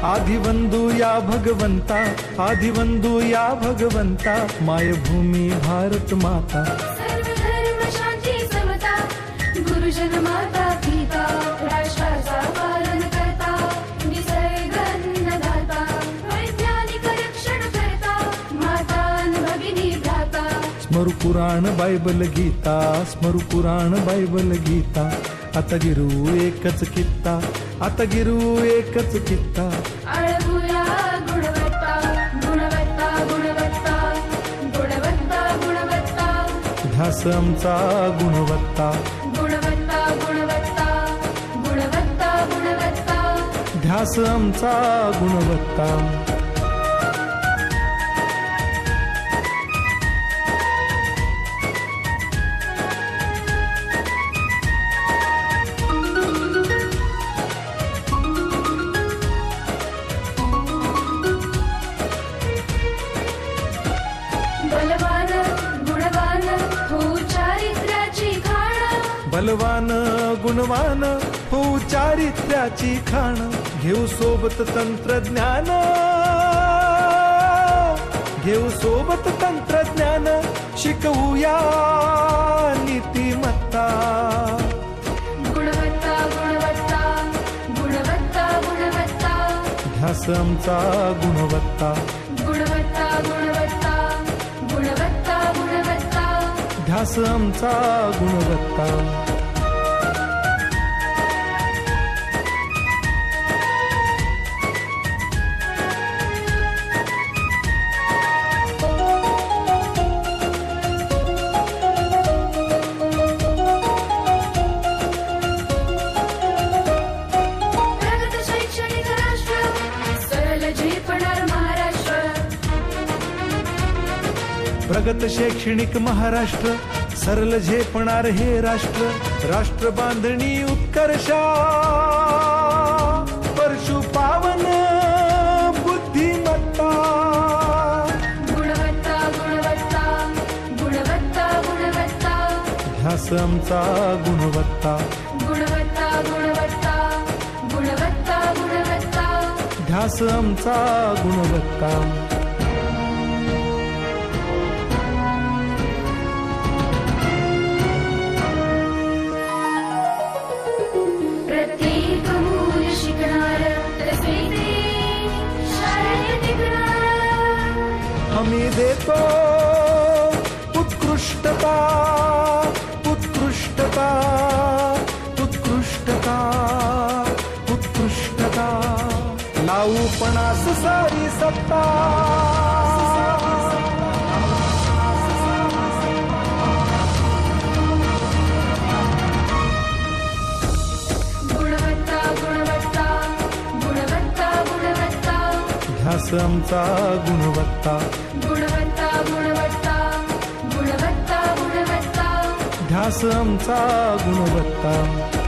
आदिवंदू या भगवंता, आदिवंदू या भगवंता, मायभूमी भारत माता। सर्व धर्म शांती समता, गुरुजन माता पिता, राष्ट्राचा पालन करता, निसर्ग अन्नदाता, वैज्ञानिक रक्षण करता, माता अन भगिनी भ्राता। स्मरू पुराण बायबल गीता, स्मरू पुराण बायबल गीता, आता गिरू एकच कित्ता, आता गिरू एकच कित्ता। आळवूया गुणवत्ता, गुणवत्ता, गुणवत्ता, गुणवत्ता, गुणवत्ता, ध्यास आमचा गुणवत्ता, गुणवत्ता, गुणवत्ता, गुणवत्ता, गुणवत्ता। ध्यास आमचा गुणवत्ता। बलवान गुणवान हो चारित्र्याची खाण, बलवान गुणवान हो चारित्र्याची खाण, घेऊ सोबत तंत्रज्ञान, घेऊ सोबत तंत्रज्ञान, शिकवूया नीतिमत्ता। गुणवत्ता, गुणवत्ता, गुणवत्ता, गुणवत्ता, ध्यास आमचा गुणवत्ता, गुणवत्ता, गुणवत्ता, गुणवत्ता, गुणवत्ता। ध्यास आमचा गुणवत्ता। प्रगत शैक्षणिक राष्ट्र, सरल झेपणार महाराष्ट्र। प्रगत शैक्षणिक महाराष्ट्र, सरल झेपणार हे राष्ट्र, राष्ट्र बांधणी उत्कर्षा, परशु पावन बुद्धिमत्ता। गुणवत्ता, गुणवत्ता, गुणवत्ता, गुणवत्ता, ध्यास आमचा गुणवत्ता, गुणवत्ता, गुणवत्ता, गुणवत्ता, गुणवत्ता। ध्यास आमचा गुणवत्ता। प्रत्येक मूल शिकणार, तसे शाळेत टिकणार। हमी देतो उत्कृष्टता, उत्कृष्टता, उत्कृष्टता, उत्कृष्टता, लावू पणास सारी सत्ता। गुणवत्ता, गुणवत्ता, गुणवत्ता, गुणवत्ता, ध्यास आमचा गुणवत्ता, गुणवत्ता, गुणवत्ता, गुणवत्ता, गुणवत्ता। ध्यास आमचा गुणवत्ता।